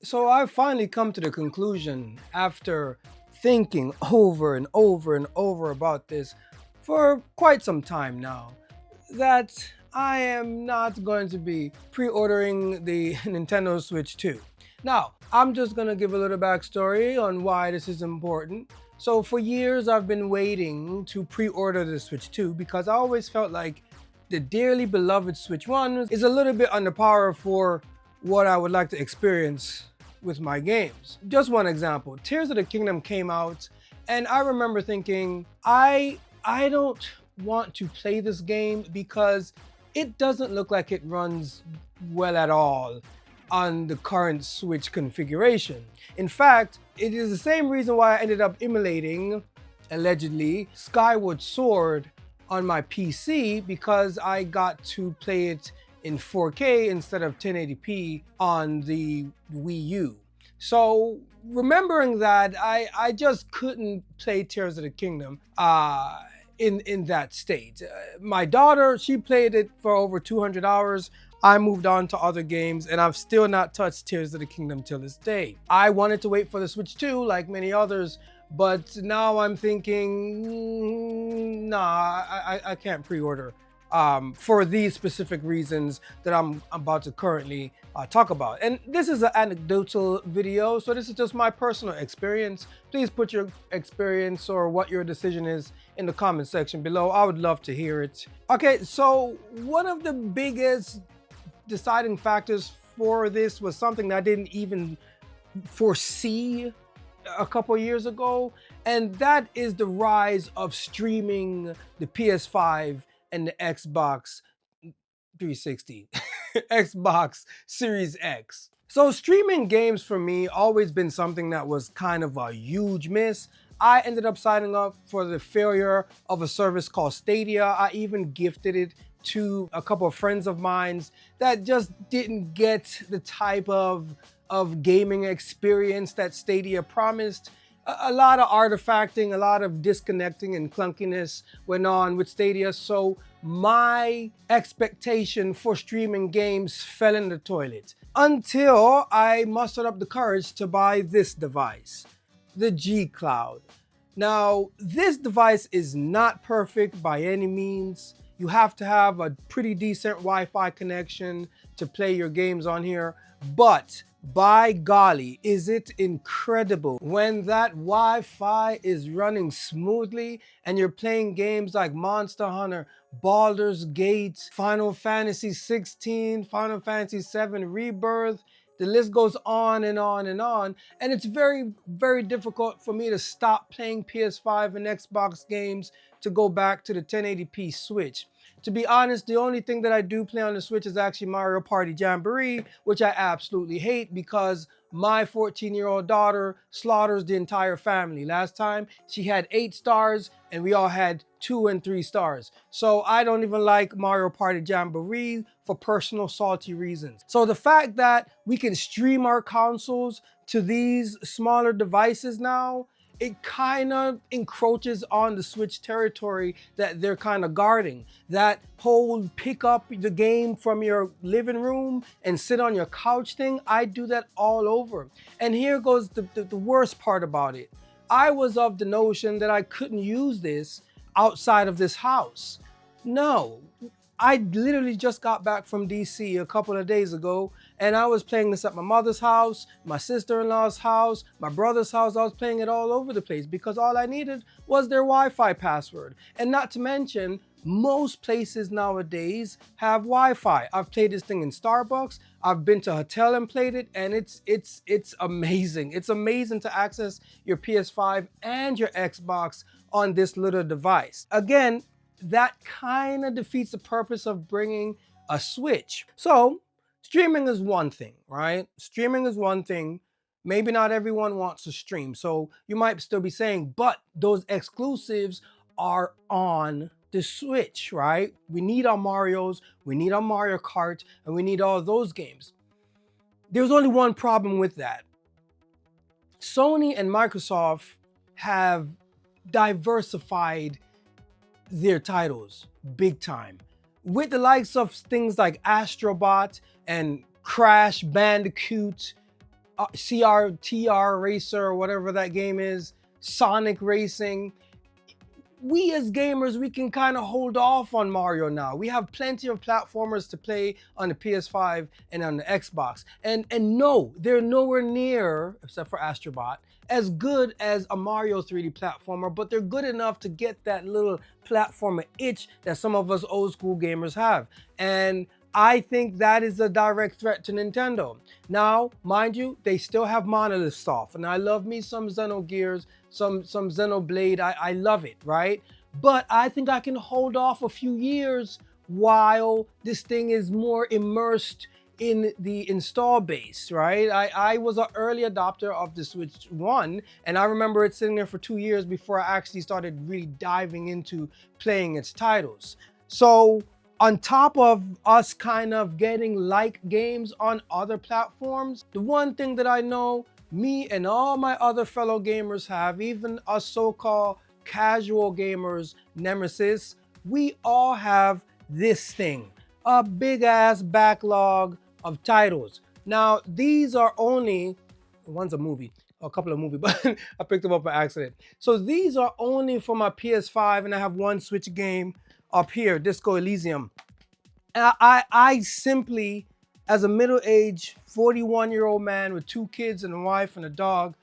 So I've finally come to the conclusion after thinking over and over and over about this for quite some time now that I am not going to be pre-ordering the Nintendo Switch 2. Now, I'm just going to give a little backstory on why this is important. So for years I've been waiting to pre-order the Switch 2 because I always felt like the dearly beloved Switch 1 is a little bit underpowered for what I would like to experience with my games. Just one example, Tears of the Kingdom came out and I remember thinking, I don't want to play this game because it doesn't look like it runs well at all on the current Switch configuration. In fact, it is the same reason why I ended up emulating, allegedly, Skyward Sword on my PC because I got to play it in 4K instead of 1080p on the Wii U. So remembering that, I just couldn't play Tears of the Kingdom in that state. My daughter, she played it for over 200 hours. I moved on to other games and I've still not touched Tears of the Kingdom till this day. I wanted to wait for the Switch 2 like many others, but now I'm thinking, nah, I can't pre-order for these specific reasons that I'm about to currently talk about. And this is an anecdotal video, so this is just my personal experience. Please put your experience or what your decision is in the comment section below. I would love to hear it. Okay, so one of the biggest deciding factors for this was something that I didn't even foresee a couple years ago, and that is the rise of streaming the PS5 and the Xbox 360, Xbox Series X. So streaming games for me always been something that was kind of a huge miss. I ended up signing up for the failure of a service called Stadia. I even gifted it to a couple of friends of mine that just didn't get the type of gaming experience that Stadia promised. A lot of artifacting, a lot of disconnecting and clunkiness went on with Stadia, so my expectation for streaming games fell in the toilet until I mustered up the courage to buy this device, the G Cloud. Now, this device is not perfect by any means. You have to have a pretty decent Wi-Fi connection to play your games on here, but by golly, is it incredible when that Wi-Fi is running smoothly and you're playing games like Monster Hunter, Baldur's Gate, Final Fantasy 16, Final Fantasy 7 Rebirth. The list goes on and on and on. And it's very, very difficult for me to stop playing PS5 and Xbox games to go back to the 1080p Switch. To be honest, the only thing that I do play on the Switch is actually Mario Party Jamboree, which I absolutely hate because my 14-year-old daughter slaughters the entire family. Last time, she had 8 stars and we all had 2 and 3 stars. So I don't even like Mario Party Jamboree for personal salty reasons. So the fact that we can stream our consoles to these smaller devices now, it kind of encroaches on the Switch territory that they're kind of guarding. That whole pick up the game from your living room and sit on your couch thing, I do that all over. And here goes the worst part about it. I was of the notion that I couldn't use this outside of this house. No, I literally just got back from DC a couple of days ago and I was playing this at my mother's house, my sister-in-law's house, my brother's house. I was playing it all over the place because all I needed was their Wi-Fi password. And not to mention, most places nowadays have Wi-Fi. I've played this thing in Starbucks. I've been to a hotel and played it, and it's amazing. It's amazing to access your PS5 and your Xbox on this little device. Again, that kind of defeats the purpose of bringing a Switch. So streaming is one thing, right? Streaming is one thing. Maybe not everyone wants to stream. So you might still be saying, but those exclusives are on the Switch, right? We need our Marios, we need our Mario Kart, and we need all those games. There's only one problem with that. Sony and Microsoft have diversified their titles big time. With the likes of things like Astrobot and Crash Bandicoot, CRTR Racer or whatever that game is, Sonic Racing. We as gamers, we can kind of hold off on Mario now. We have plenty of platformers to play on the PS5 and on the Xbox. And no, they're nowhere near, except for Astrobot, as good as a Mario 3D platformer, but they're good enough to get that little platformer itch that some of us old school gamers have. And I think that is a direct threat to Nintendo. Now, mind you, they still have Monolith Soft, and I love me some Xenogears, some Xenoblade. I love it, right? But I think I can hold off a few years while this thing is more immersed in the install base, right? I was an early adopter of the Switch 1, and I remember it sitting there for 2 years before I actually started really diving into playing its titles. So on top of us kind of getting like games on other platforms, the one thing that I know me and all my other fellow gamers have, even us so-called casual gamers, nemesis, we all have this thing, a big ass backlog of titles. Now, these are only, one's a movie, a couple of movies, but I picked them up by accident. So these are only for my PS5, and I have one Switch game up here, Disco Elysium. And I simply, as a middle-aged 41-year-old man with 2 kids and a wife and a dog,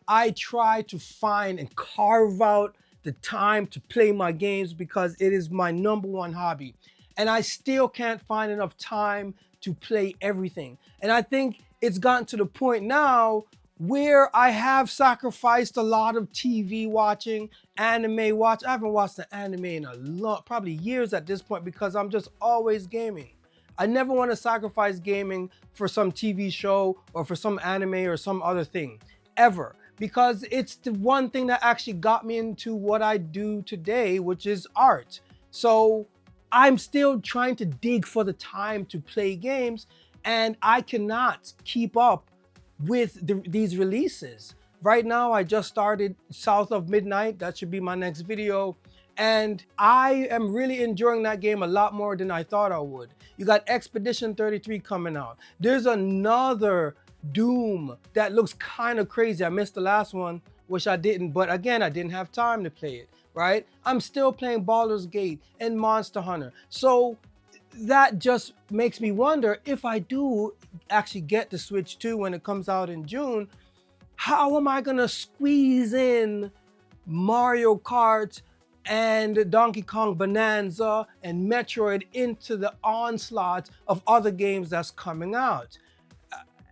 I try to find and carve out the time to play my games because it is my #1 hobby. And I still can't find enough time to play everything. And I think it's gotten to the point now where I have sacrificed a lot of TV watching, anime watch. I haven't watched an anime in a lot, probably years at this point, because I'm just always gaming. I never want to sacrifice gaming for some TV show or for some anime or some other thing, ever. Because it's the one thing that actually got me into what I do today, which is art. So I'm still trying to dig for the time to play games, and I cannot keep up with these releases. Right now, I just started South of Midnight. That should be my next video. And I am really enjoying that game a lot more than I thought I would. You got Expedition 33 coming out. There's another Doom that looks kind of crazy. I missed the last one, which I didn't, but again, I didn't have time to play it, right? I'm still playing Baldur's Gate and Monster Hunter. So that just makes me wonder, if I do actually get the Switch 2 when it comes out in June, how am I gonna squeeze in Mario Kart and Donkey Kong Bonanza and Metroid into the onslaught of other games that's coming out?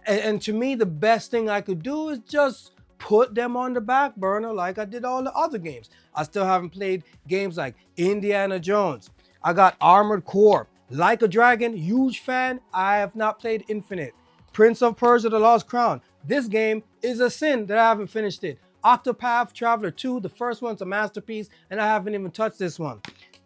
And to me, the best thing I could do is just put them on the back burner like I did all the other games. I still haven't played games like Indiana Jones. I got Armored Core, Like a Dragon, huge fan. I have not played Infinite. Prince of Persia: The Lost Crown. This game is a sin that I haven't finished it. Octopath Traveler 2, the first one's a masterpiece, and I haven't even touched this one.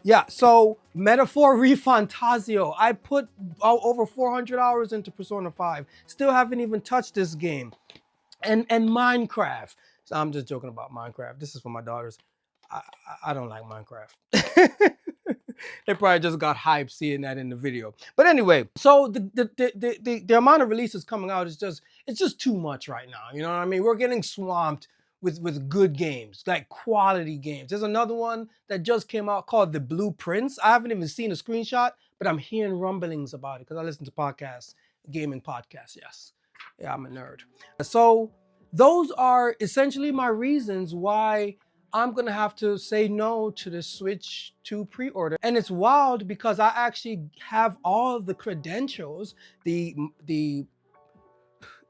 Yeah, so Metaphor ReFantazio. I put over 400 hours into Persona 5. Still haven't even touched this game. And Minecraft. So I'm just joking about Minecraft. This is for my daughters. I don't like Minecraft. They probably just got hyped seeing that in the video. But anyway, so the amount of releases coming out is just too much right now. You know what I mean? We're getting swamped with good games, like quality games. There's another one that just came out called The Blueprints. I haven't even seen a screenshot, but I'm hearing rumblings about it because I listen to podcasts, gaming podcasts, yes. Yeah, I'm a nerd. So those are essentially my reasons why I'm gonna have to say no to the Switch 2 pre-order. And it's wild because I actually have all the credentials, the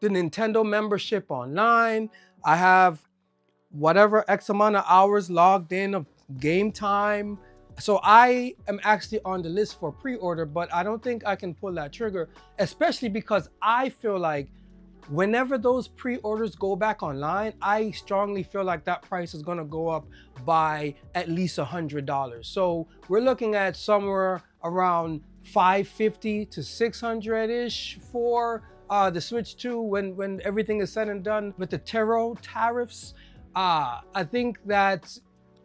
Nintendo membership online. I have whatever X amount of hours logged in of game time. So I am actually on the list for pre-order, but I don't think I can pull that trigger, especially because I feel like whenever those pre-orders go back online, I strongly feel like that price is gonna go up by at least $100. So we're looking at somewhere around $550 to $600-ish for the Switch 2 when everything is said and done with the tariffs. I think that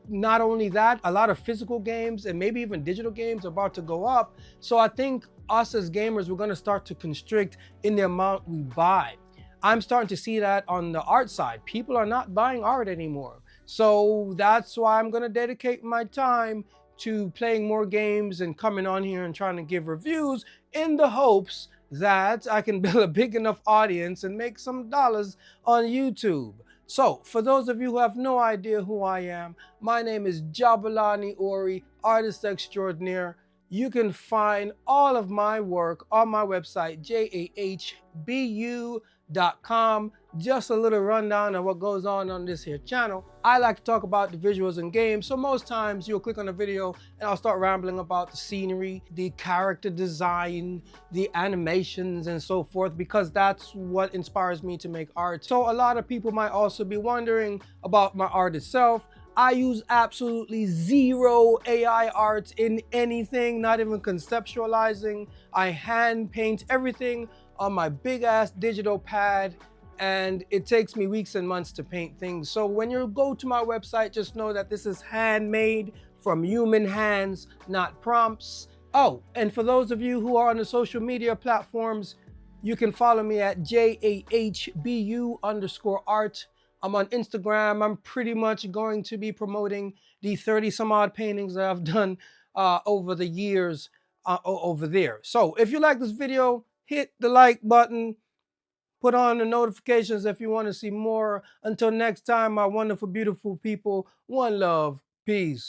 not only that, a lot of physical games and maybe even digital games are about to go up. So I think us as gamers, we're gonna start to constrict in the amount we buy. I'm starting to see that on the art side. People are not buying art anymore. So that's why I'm going to dedicate my time to playing more games and coming on here and trying to give reviews in the hopes that I can build a big enough audience and make some dollars on YouTube. So, for those of you who have no idea who I am, my name is Jabulani Ori, artist extraordinaire. You can find all of my work on my website, jahbu.com. Just a little rundown of what goes on this here channel. I like to talk about the visuals in games, so most times you'll click on a video and I'll start rambling about the scenery, the character design, the animations and so forth, because that's what inspires me to make art. So a lot of people might also be wondering about my art itself. I use absolutely zero AI art in anything, not even conceptualizing. I hand paint everything on my big ass digital pad, and it takes me weeks and months to paint things. So when you go to my website, just know that this is handmade from human hands, not prompts. Oh, and for those of you who are on the social media platforms, you can follow me at JAHBU_art. I'm on Instagram. I'm pretty much going to be promoting the 30 some odd paintings that I've done over the years over there. So if you like this video, hit the like button, put on the notifications if you want to see more. Until next time, my wonderful, beautiful people, one love, peace.